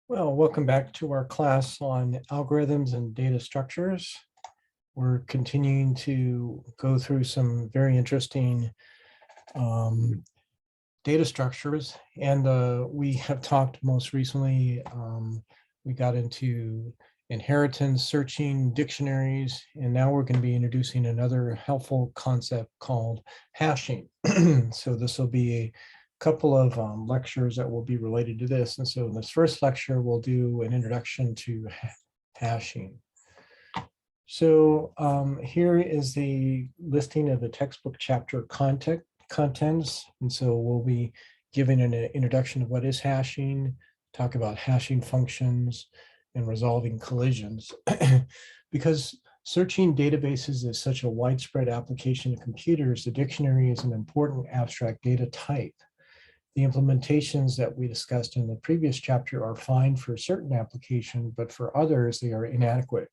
Well, welcome back to our class on algorithms and data structures. We're continuing to go through some very interesting data structures, and we have talked most recently, we got into inheritance, searching, dictionaries, and now we're going to be introducing another helpful concept called hashing. So this will be a couple of lectures that will be related to this. And so in this first lecture, we'll do an introduction to hashing. So here is the listing of the textbook chapter contents. And so we'll be giving an introduction of what is hashing, talk about hashing functions, and resolving collisions. Because searching databases is such a widespread application of computers, the dictionary is an important abstract data type. The implementations that we discussed in the previous chapter are fine for certain applications, but for others, they are inadequate.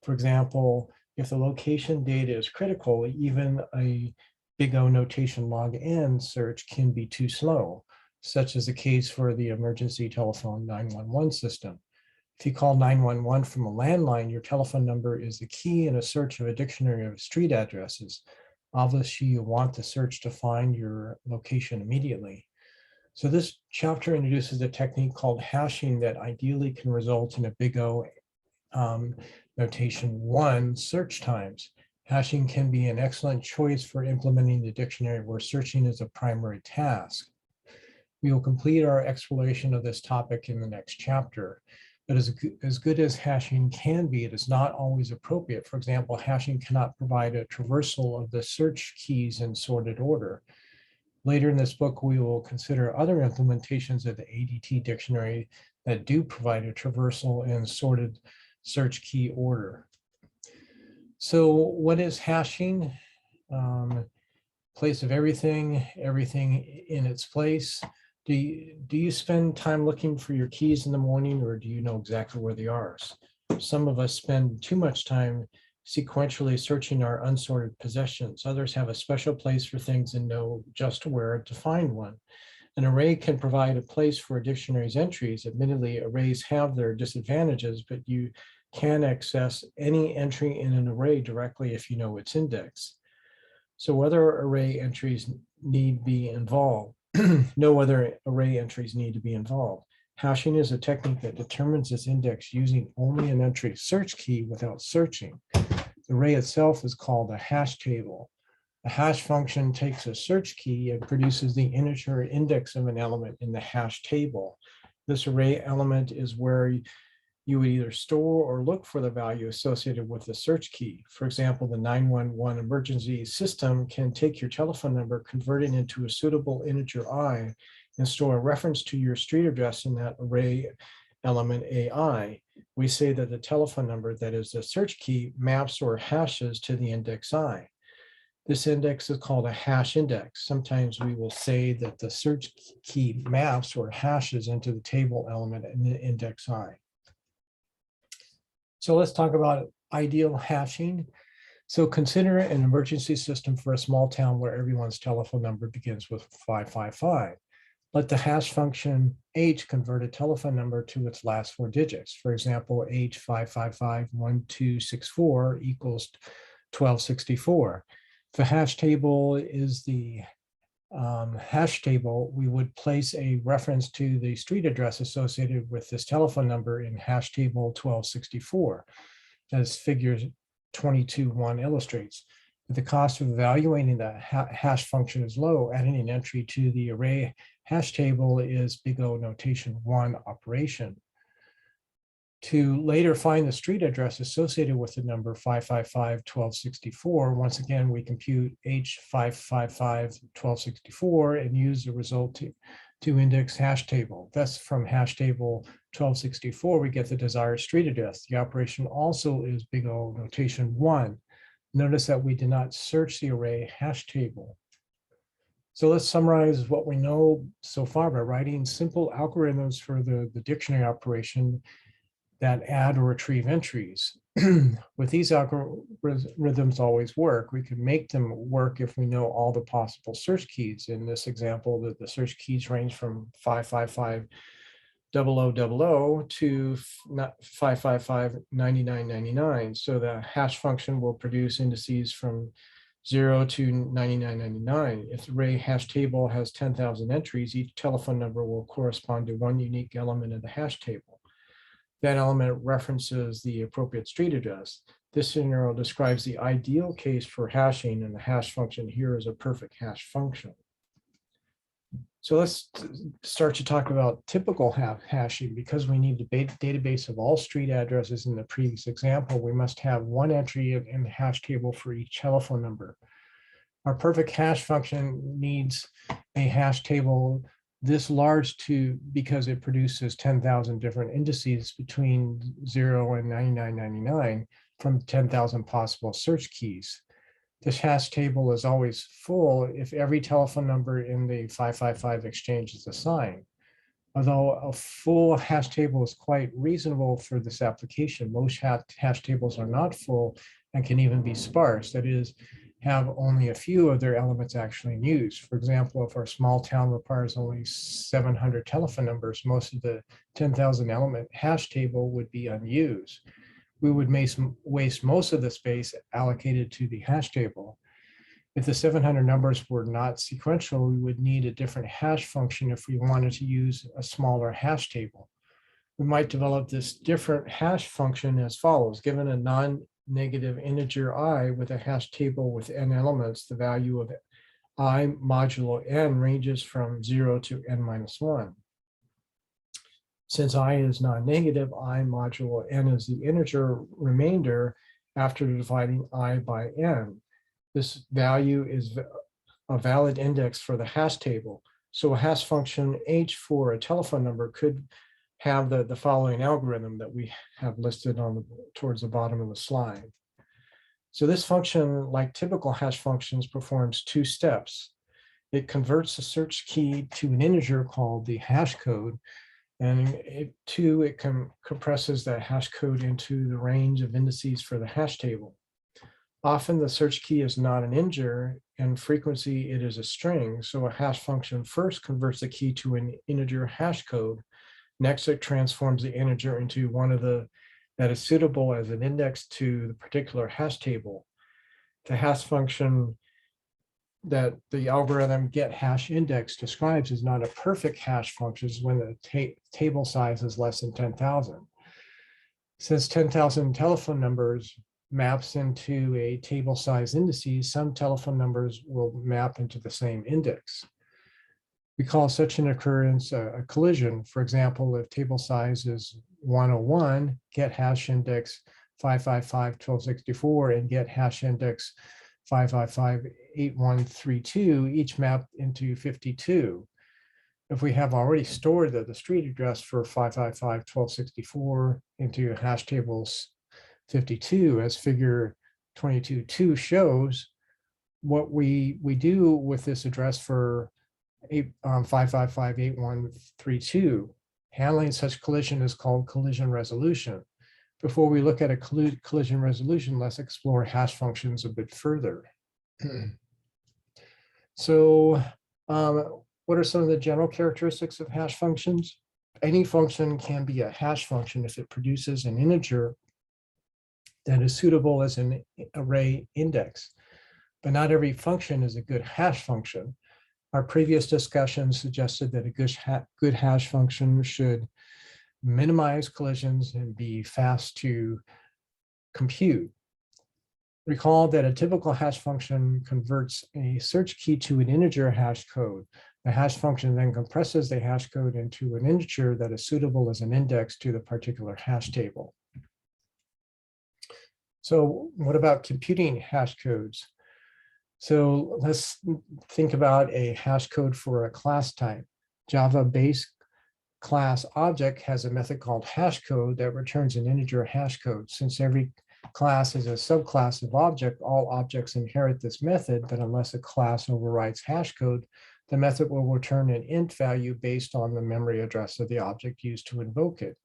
For example, if the location data is critical, even a big O notation log n search can be too slow, such as the case for the emergency telephone 911 system. If you call 911 from a landline, your telephone number is the key in a search of a dictionary of street addresses. Obviously, you want the search to find your location immediately. So this chapter introduces a technique called hashing that ideally can result in a big O notation 1 search times. Hashing can be an excellent choice for implementing the dictionary where searching is a primary task. We will complete our exploration of this topic in the next chapter. But as good as hashing can be, it is not always appropriate. For example, hashing cannot provide a traversal of the search keys in sorted order. Later in this book, we will consider other implementations of the ADT dictionary that do provide a traversal in sorted search key order. So what is hashing? Place of everything in its place. Do you spend time looking for your keys in the morning, or do you know exactly where they are? Some of us spend too much time sequentially searching our unsorted possessions. Others have a special place for things and know just where to find one. An array can provide a place for a dictionary's entries. Admittedly, arrays have their disadvantages, but you can access any entry in an array directly if you know its index. So whether array entries need be involved, no other array entries need to be involved. Hashing is a technique that determines its index using only an entry search key without searching. The array itself is called a hash table. A hash function takes a search key and produces the integer index of an element in the hash table. This array element is where you would either store or look for the value associated with the search key. For example, the 911 emergency system can take your telephone number, convert it into a suitable integer I, and store a reference to your street address in that array element AI. We say that the telephone number, that is the search key, maps or hashes to the index I. This index is called a hash index. Sometimes we will say that the search key maps or hashes into the table element in the index I. So let's talk about ideal hashing. So consider an emergency system for a small town where everyone's telephone number begins with 555. Let the hash function H convert a telephone number to its last four digits. For example, H5551264 equals 1264. If the hash table is the hash table, we would place a reference to the street address associated with this telephone number in hash table 1264, as figure 22.1 illustrates. If the cost of evaluating the hash function is low, adding an entry to the array hash table is big O notation 1 operation. To later find the street address associated with the number 555-1264, once again, we compute H555-1264 and use the result to index hash table. Thus, from hash table 1264, we get the desired street address. The operation also is big O notation 1. Notice that we did not search the array hash table. So let's summarize what we know so far by writing simple algorithms for the dictionary operation that add or retrieve entries. With these algorithms always work, we can make them work if we know all the possible search keys. In this example, the search keys range from 555 0000 to 5559999. So the hash function will produce indices from 0 to 9999. If the array hash table has 10,000 entries, each telephone number will correspond to one unique element of the hash table. That element references the appropriate street address. This scenario describes the ideal case for hashing, and the hash function here is a perfect hash function. So let's start to talk about typical hashing. Because we need the database of all street addresses in the previous example, we must have one entry in the hash table for each telephone number. Our perfect hash function needs a hash table this large because it produces 10,000 different indices between 0 and 9999 from 10,000 possible search keys. This hash table is always full if every telephone number in the 555 exchange is assigned. Although a full hash table is quite reasonable for this application, most hash tables are not full and can even be sparse. That is, have only a few of their elements actually in use. For example, if our small town requires only 700 telephone numbers, most of the 10,000 element hash table would be unused. We would waste most of the space allocated to the hash table. If the 700 numbers were not sequential, we would need a different hash function if we wanted to use a smaller hash table. We might develop this different hash function as follows. Given a non-negative integer I with a hash table with n elements, the value of I modulo n ranges from 0 to n minus 1. Since I is non-negative, I modulo n is the integer remainder after dividing I by n. This value is a valid index for the hash table. So a hash function h for a telephone number could have the following algorithm that we have listed towards the bottom of the slide. So this function, like typical hash functions, performs two steps. It converts a search key to an integer called the hash code, and it compresses that hash code into the range of indices for the hash table. Often the search key is not an integer, and frequently it is a string. So a hash function first converts the key to an integer hash code. Next, it transforms the integer into one of that is suitable as an index to the particular hash table. The hash function that the algorithm get hash index describes is not a perfect hash function when the table size is less than 10,000. Since 10,000 telephone numbers maps into a table size indices, some telephone numbers will map into the same index. We call such an occurrence a collision. For example, if table size is 101, get hash index 555.1264 and get hash index 555.8132 each mapped into 52. If we have already stored the street address for 555.1264 into hash tables 52, as figure 22.2 shows, what we do with this address for 555.8132, handling such collision is called collision resolution. Before we look at a collision resolution, let's explore hash functions a bit further. So what are some of the general characteristics of hash functions? Any function can be a hash function if it produces an integer that is suitable as an array index. But not every function is a good hash function. Our previous discussion suggested that a good hash function should minimize collisions and be fast to compute. Recall that a typical hash function converts a search key to an integer hash code. The hash function then compresses the hash code into an integer that is suitable as an index to the particular hash table. So what about computing hash codes? So let's think about a hash code for a class type. Java base class object has a method called hash code that returns an integer hash code. Since every class is a subclass of object, all objects inherit this method, but unless a class overrides hash code, the method will return an int value based on the memory address of the object used to invoke it.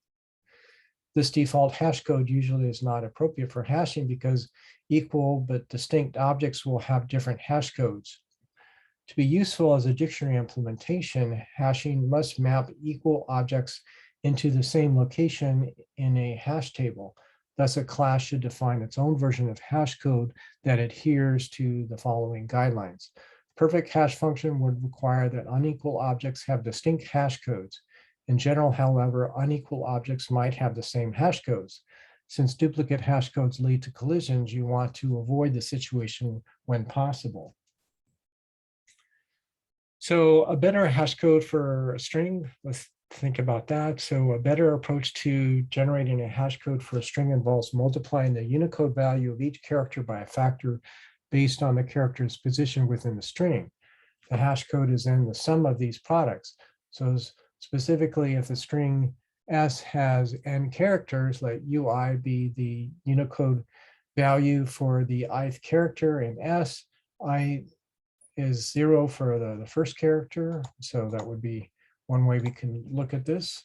This default hash code usually is not appropriate for hashing because equal but distinct objects will have different hash codes. To be useful as a dictionary implementation, hashing must map equal objects into the same location in a hash table. Thus, a class should define its own version of hash code that adheres to the following guidelines. Perfect hash function would require that unequal objects have distinct hash codes. In general, however, unequal objects might have the same hash codes. Since duplicate hash codes lead to collisions, you want to avoid the situation when possible. So a better hash code for a string, let's think about that. So a better approach to generating a hash code for a string involves multiplying the Unicode value of each character by a factor based on the character's position within the string. The hash code is then the sum of these products. So specifically, if the string S has n characters, let UI be the Unicode value for the ith character, and S, I is 0 for the first character. So that would be one way we can look at this.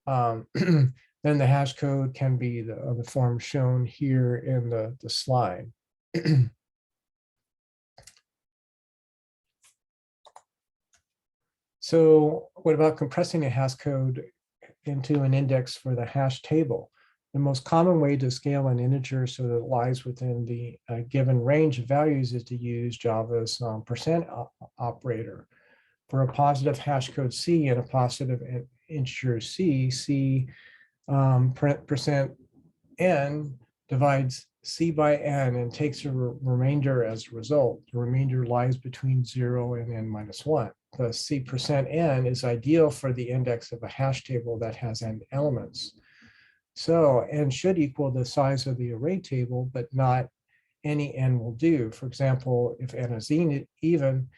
Then the hash code can be the form shown here in the slide. So what about compressing a hash code into an index for the hash table? The most common way to scale an integer so that it lies within the given range of values is to use Java's percent operator. For a positive hash code C and a positive integer C, percent n divides C by n and takes a remainder as a result. The remainder lies between 0 and n minus 1. The C percent n is ideal for the index of a hash table that has n elements. So n should equal the size of the array table, but not any n will do. For example, if n is even,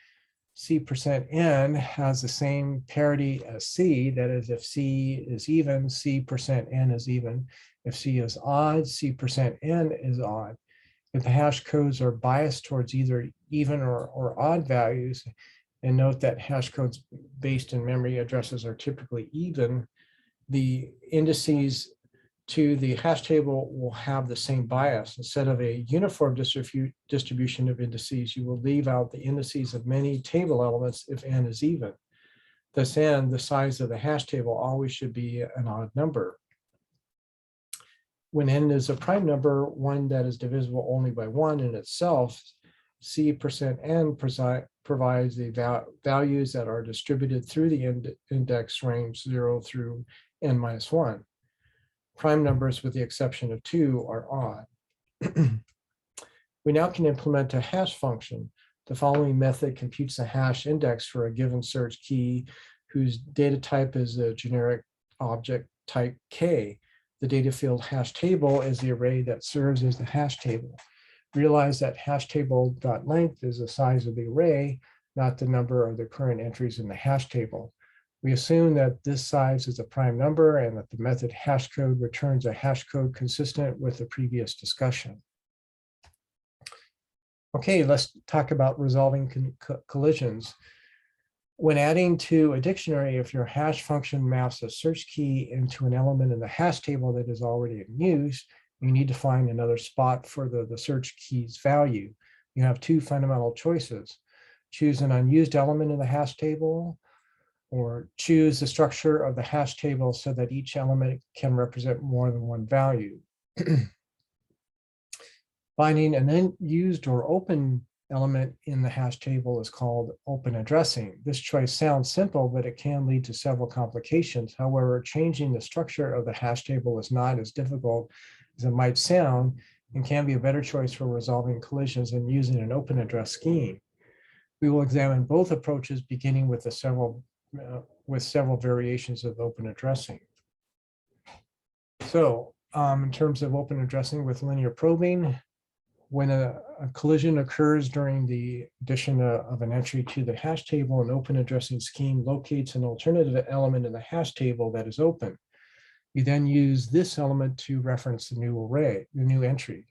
C percent n has the same parity as C. That is, if C is even, C percent n is even. If C is odd, C percent n is odd. If the hash codes are biased towards either even or odd values, and note that hash codes based in memory addresses are typically even, the indices to the hash table will have the same bias. Instead of a uniform distribution of indices, you will leave out the indices of many table elements if n is even. Thus n, the size of the hash table, always should be an odd number. When n is a prime number, one that is divisible only by 1 in itself, C percent n provides the values that are distributed through the index range 0 through n minus 1. Prime numbers, with the exception of 2, are odd. We now can implement a hash function. The following method computes a hash index for a given search key whose data type is a generic object type K. The data field hash table is the array that serves as the hash table. Realize that hash table.length is the size of the array, not the number of the current entries in the hash table. We assume that this size is a prime number and that the method hash code returns a hash code consistent with the previous discussion. Okay, let's talk about resolving collisions. When adding to a dictionary, if your hash function maps a search key into an element in the hash table that is already in use, you need to find another spot for the search key's value. You have two fundamental choices. Choose an unused element in the hash table, or choose the structure of the hash table so that each element can represent more than one value. Finding an unused or open element in the hash table is called open addressing. This choice sounds simple, but it can lead to several complications. However, changing the structure of the hash table is not as difficult as it might sound and can be a better choice for resolving collisions than using an open address scheme. We will examine both approaches, beginning with several variations of open addressing. So in terms of open addressing with linear probing, when a collision occurs during the addition of an entry to the hash table, an open addressing scheme locates an alternative element in the hash table that is open. You then use this element to reference the new array, the new entry.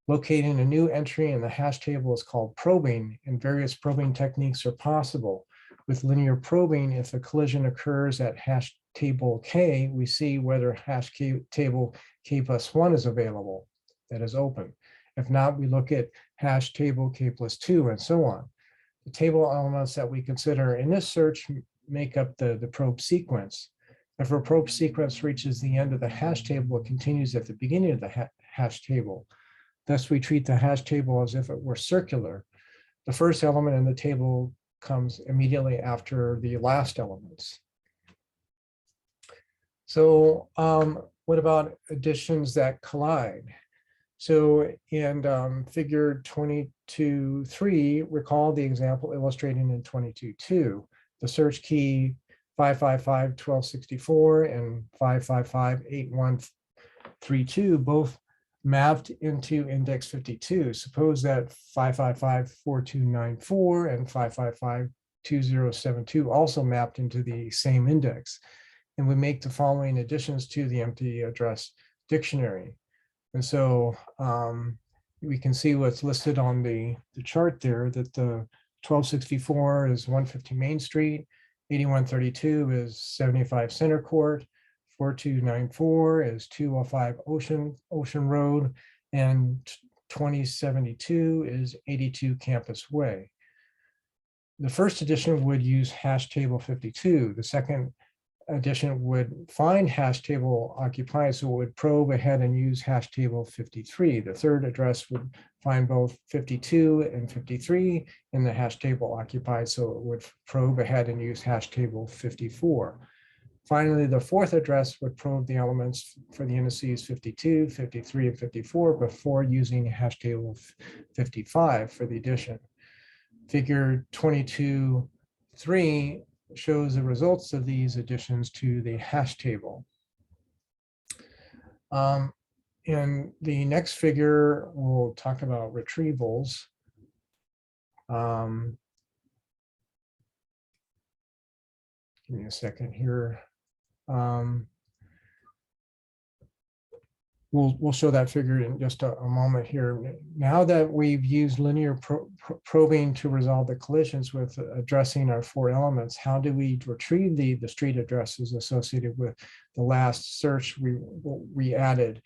Locating a new entry in the hash table is called probing, and various probing techniques are possible. With linear probing, if a collision occurs at hash table K, we see whether hash table K plus 1 is available, that is open. If not, we look at hash table K plus 2 and so on. The table elements that we consider in this search make up the probe sequence. If a probe sequence reaches the end of the hash table, it continues at the beginning of the hash table. Thus, we treat the hash table as if it were circular. The first element in the table comes immediately after the last elements. So what about additions that collide? So in figure 22.3, recall the example illustrated in 22.2. The search key 555-1264 and 555-8132 both mapped into index 52. Suppose that 555-4294 and 555-2072 also mapped into the same index. And we make the following additions to the empty address dictionary. And so we can see what's listed on the chart there, that the 1264 is 150 Main Street, 8132 is 75 Center Court, 4294 is 205 Ocean Road, and 2072 is 82 Campus Way. The first addition would use hash table 52. The second addition would find hash table occupied, so it would probe ahead and use hash table 53. The third address would find both 52 and 53 in the hash table occupied, so it would probe ahead and use hash table 54. Finally, the fourth address would probe the elements for the indices 52, 53, and 54 before using hash table 55 for the addition. Figure 22.3 shows the results of these additions to the hash table. In the next figure, we'll talk about retrievals. Give me a second here. We'll show that figure in just a moment here. Now that we've used linear probing to resolve the collisions with addressing our four elements, how do we retrieve the street addresses associated with the last search we added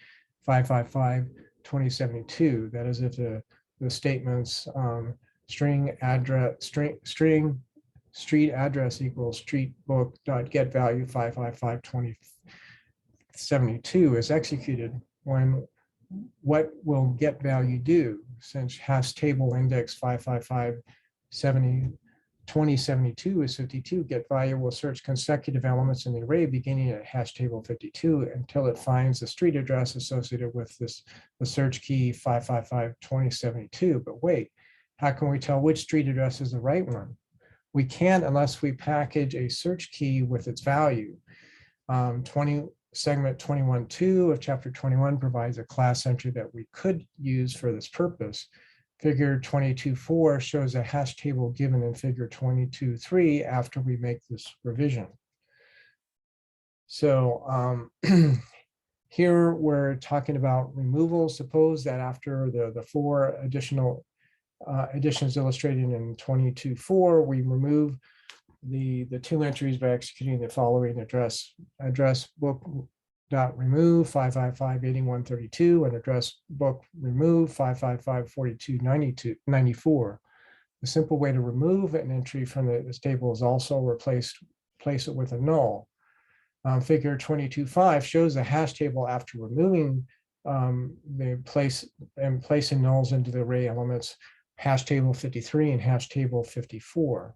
555-2072? That is, if the statements string street address equals street book dot get value 555-2072 is executed. When what will get value do? Since hash table index 555-2072 is 52, get value will search consecutive elements in the array beginning at hash table 52 until it finds the street address associated with the search key 555-2072. But wait, how can we tell which street address is the right one? We can't unless we package a search key with its value. Segment 21.2 of chapter 21 provides a class entry that we could use for this purpose. Figure 22.4 shows a hash table given in figure 22.3 after we make this revision. So here we're talking about removal. Suppose that after the four additional additions illustrated in 22.4, we remove the two entries by executing the following address book dot remove 555-8132 and address book remove 555-4294. The simple way to remove an entry from this table is also place it with a null. Figure 22.5 shows the hash table after removing placing nulls into the array elements hash table 53 and hash table 54.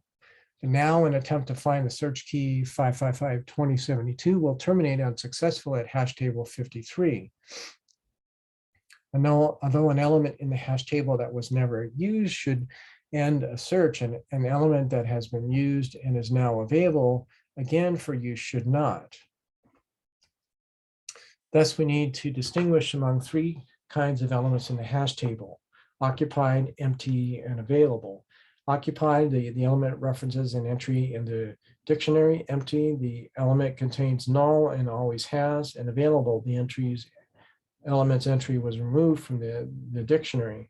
And now an attempt to find the search key 555-2072 will terminate unsuccessfully at hash table 53. Although an element in the hash table that was never used should end a search, and an element that has been used and is now available again for use should not. Thus, we need to distinguish among three kinds of elements in the hash table: occupied, empty, and available. Occupied, the element references an entry in the dictionary. Empty, the element contains null and always has. And available, the element's entry was removed from the dictionary.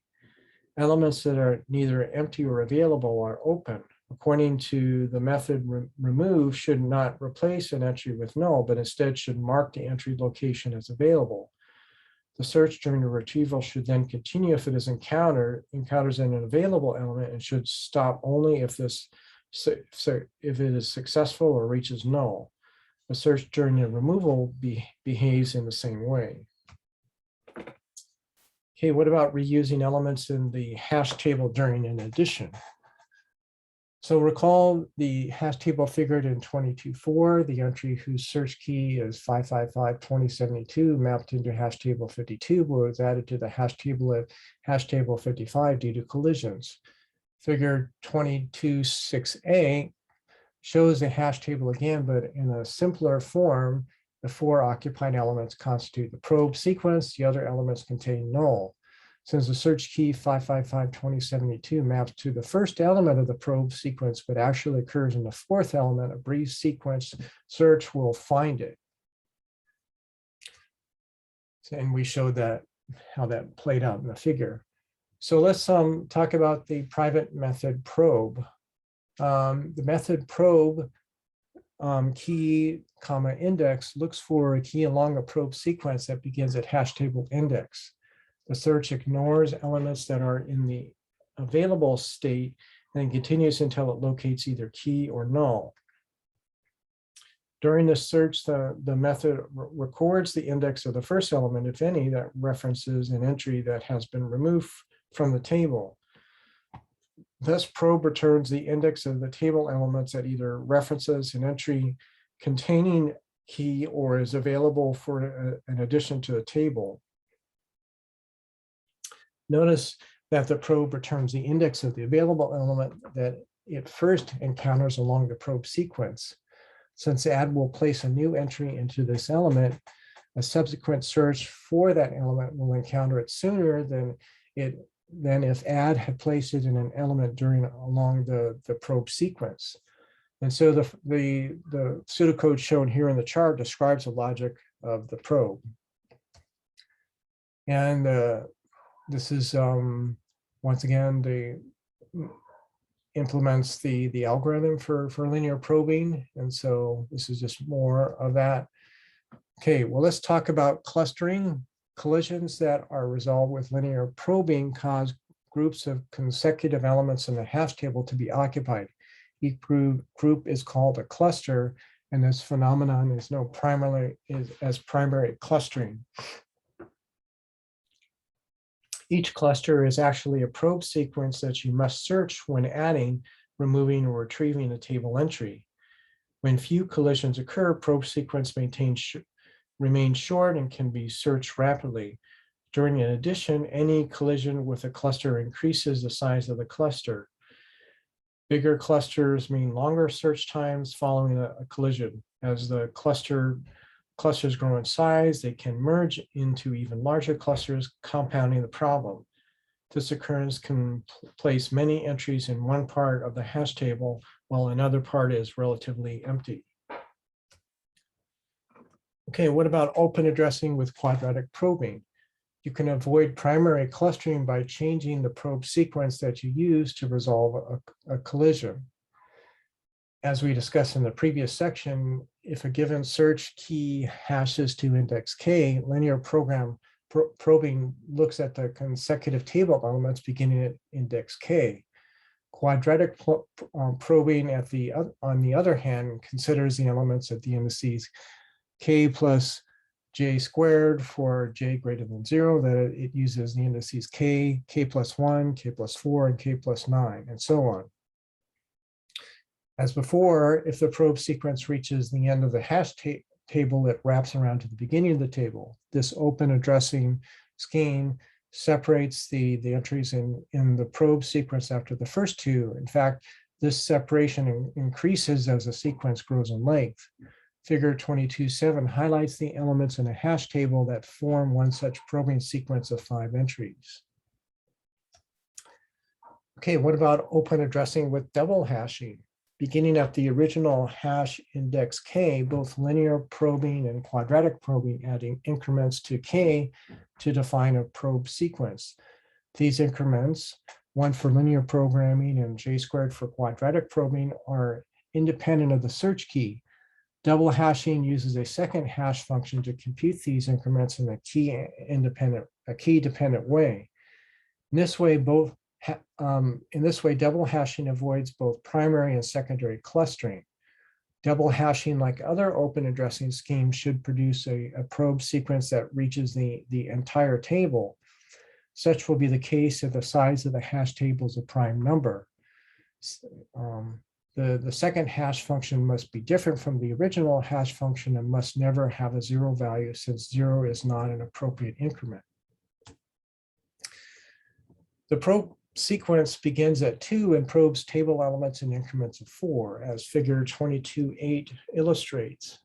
Elements that are neither empty or available are open. According to the method, remove should not replace an entry with null, but instead should mark the entry location as available. The search during the retrieval should then continue if it encounters an available element, and should stop only if it is successful or reaches null. The search during the removal behaves in the same way. Okay, what about reusing elements in the hash table during an addition? So recall the hash table figured in 22.4, the entry whose search key is 555.2072 mapped into hash table 52 was added to the hash table at hash table 55 due to collisions. Figure 22.6a shows the hash table again, but in a simpler form. The 4 occupied elements constitute the probe sequence. The other elements contain null. Since the search key 555.2072 maps to the first element of the probe sequence, but actually occurs in the 4th element, a brief sequence search will find it. And we showed that how that played out in the figure. So let's talk about the private method probe. The method probe key, index looks for a key along a probe sequence that begins at hash table index. The search ignores elements that are in the available state and continues until it locates either key or null. During the search, the method records the index of the first element, if any, that references an entry that has been removed from the table. Thus, probe returns the index of the table elements that either references an entry containing key or is available for an addition to the table. Notice that the probe returns the index of the available element that it first encounters along the probe sequence. Since add will place a new entry into this element, a subsequent search for that element will encounter it sooner than if add had placed it in an element along the probe sequence. And so the pseudocode shown here in the chart describes the logic of the probe. And this is, once again, implements the algorithm for linear probing. And so this is just more of that. Okay, well, let's talk about clustering. Collisions that are resolved with linear probing cause groups of consecutive elements in the hash table to be occupied. Each group is called a cluster, and this phenomenon is known primarily as primary clustering. Each cluster is actually a probe sequence that you must search when adding, removing, or retrieving a table entry. When few collisions occur, probe sequence remains short and can be searched rapidly. During an addition, any collision with a cluster increases the size of the cluster. Bigger clusters mean longer search times following a collision. As the clusters grow in size, they can merge into even larger clusters, compounding the problem. This occurrence can place many entries in one part of the hash table while another part is relatively empty. Okay, what about open addressing with quadratic probing? You can avoid primary clustering by changing the probe sequence that you use to resolve a collision. As we discussed in the previous section, if a given search key hashes to index k, linear probing looks at the consecutive table elements beginning at index k. Quadratic probing, on the other hand, considers the elements of the indices k plus j squared for j greater than 0, that it uses the indices k, k plus 1, k plus 4, and k plus 9, and so on. As before, if the probe sequence reaches the end of the hash table, it wraps around to the beginning of the table. This open addressing scheme separates the entries in the probe sequence after the first two. In fact, this separation increases as the sequence grows in length. Figure 22.7 highlights the elements in a hash table that form one such probing sequence of 5 entries. Okay, what about open addressing with double hashing? Beginning at the original hash index k, both linear probing and quadratic probing adding increments to k to define a probe sequence. These increments, one for linear programming and j squared for quadratic probing, are independent of the search key. Double hashing uses a second hash function to compute these increments in a key-dependent way. In this way, double hashing avoids both primary and secondary clustering. Double hashing, like other open addressing schemes, should produce a probe sequence that reaches the entire table. Such will be the case if the size of the hash table is a prime number. The second hash function must be different from the original hash function and must never have a zero value, since zero is not an appropriate increment. The probe sequence begins at 2 and probes table elements in increments of 4, as figure 22.8 illustrates.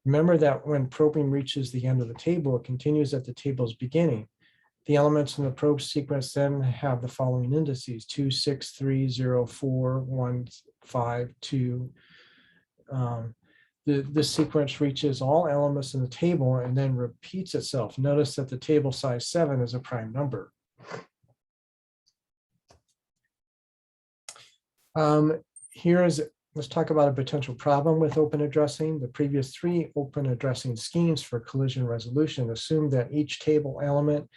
Remember that when probing reaches the end of the table, it continues at the table's beginning. The elements in the probe sequence then have the following indices: 2, 6, 3, 0, 4, 1, 5, 2. This sequence reaches all elements in the table and then repeats itself. Notice that the table size 7 is a prime number. Let's talk about a potential problem with open addressing. The previous 3 open addressing schemes for collision resolution assume that each table element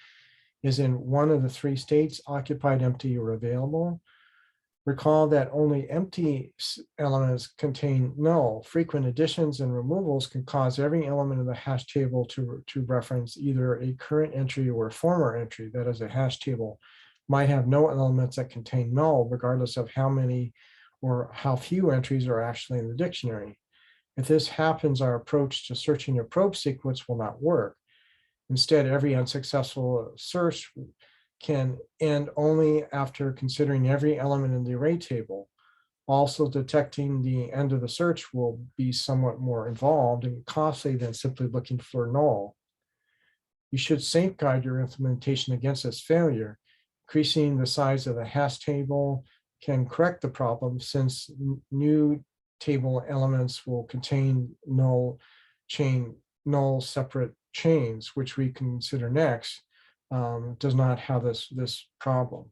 is in one of the 3 states: occupied, empty, or available. Recall that only empty elements contain null. Frequent additions and removals can cause every element of the hash table to reference either a current entry or a former entry. That is, a hash table might have no elements that contain null, regardless of how many or how few entries are actually in the dictionary. If this happens, our approach to searching a probe sequence will not work. Instead, every unsuccessful search can end only after considering every element in the array table. Also, detecting the end of the search will be somewhat more involved and costly than simply looking for null. You should safeguard your implementation against this failure. Increasing the size of the hash table can correct the problem, since new table elements will contain null separate chains, which we consider next, does not have this problem.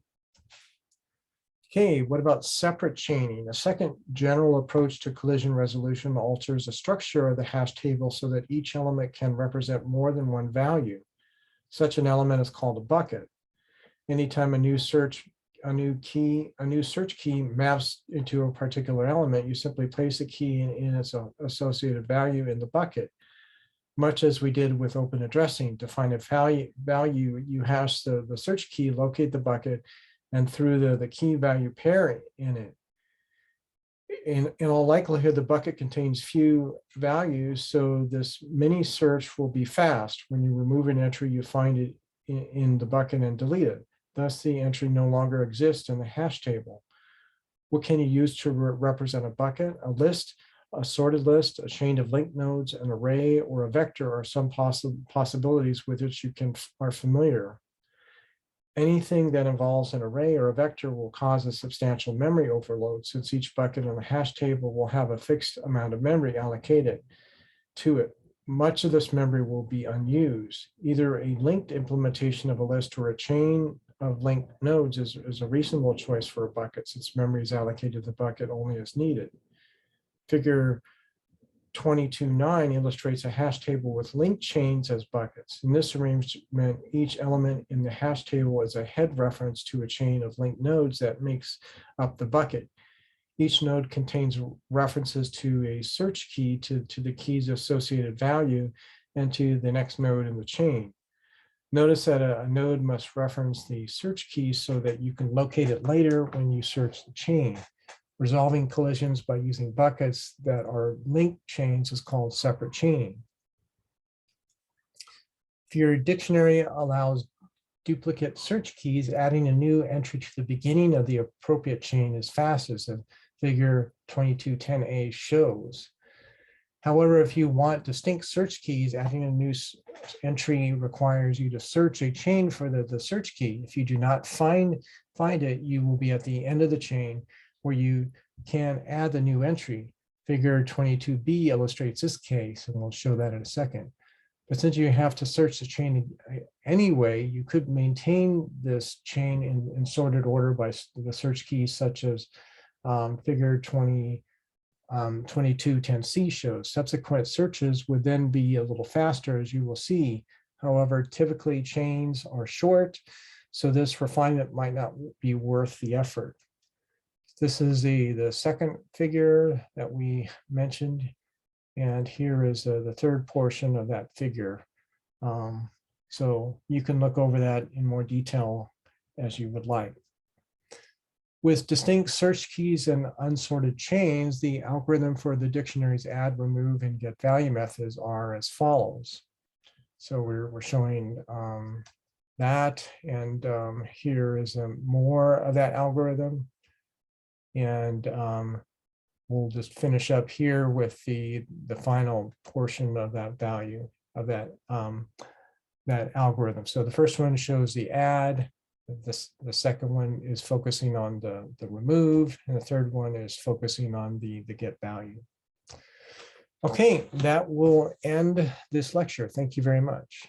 Okay, what about separate chaining? A second general approach to collision resolution alters the structure of the hash table so that each element can represent more than one value. Such an element is called a bucket. Anytime a new search key maps into a particular element, you simply place the key in its associated value in the bucket. Much as we did with open addressing, to find a value, you hash the search key, locate the bucket, and through the key value pair in it. In all likelihood, the bucket contains few values, so this mini search will be fast. When you remove an entry, you find it in the bucket and delete it. Thus, the entry no longer exists in the hash table. What can you use to represent a bucket? A list, a sorted list, a chain of linked nodes, an array, or a vector are some possibilities with which you are familiar. Anything that involves an array or a vector will cause a substantial memory overload, since each bucket in the hash table will have a fixed amount of memory allocated to it. Much of this memory will be unused. Either a linked implementation of a list or a chain of linked nodes is a reasonable choice for a bucket, since memory is allocated to the bucket only as needed. Figure 22.9 illustrates a hash table with linked chains as buckets. In this arrangement, each element in the hash table is a head reference to a chain of linked nodes that makes up the bucket. Each node contains references to a search key, to the key's associated value, and to the next node in the chain. Notice that a node must reference the search key so that you can locate it later when you search the chain. Resolving collisions by using buckets that are linked chains is called separate chaining. If your dictionary allows duplicate search keys, adding a new entry to the beginning of the appropriate chain is fastest, as figure 2210a shows. However, if you want distinct search keys, adding a new entry requires you to search a chain for the search key. If you do not find it, you will be at the end of the chain where you can add the new entry. Figure 22b illustrates this case, and we'll show that in a second. But since you have to search the chain anyway, you could maintain this chain in sorted order by the search keys, such as figure 2210c shows. Subsequent searches would then be a little faster, as you will see. However, typically chains are short, so this refinement might not be worth the effort. This is the second figure that we mentioned. And here is the third portion of that figure. So you can look over that in more detail as you would like. With distinct search keys and unsorted chains, the algorithm for the dictionary's add, remove, and get value methods are as follows. So we're showing that, and here is more of that algorithm. And we'll just finish up here with the final portion of that value of that algorithm. So the first one shows the add. The second one is focusing on the remove, and the third one is focusing on the get value. Okay, that will end this lecture. Thank you very much.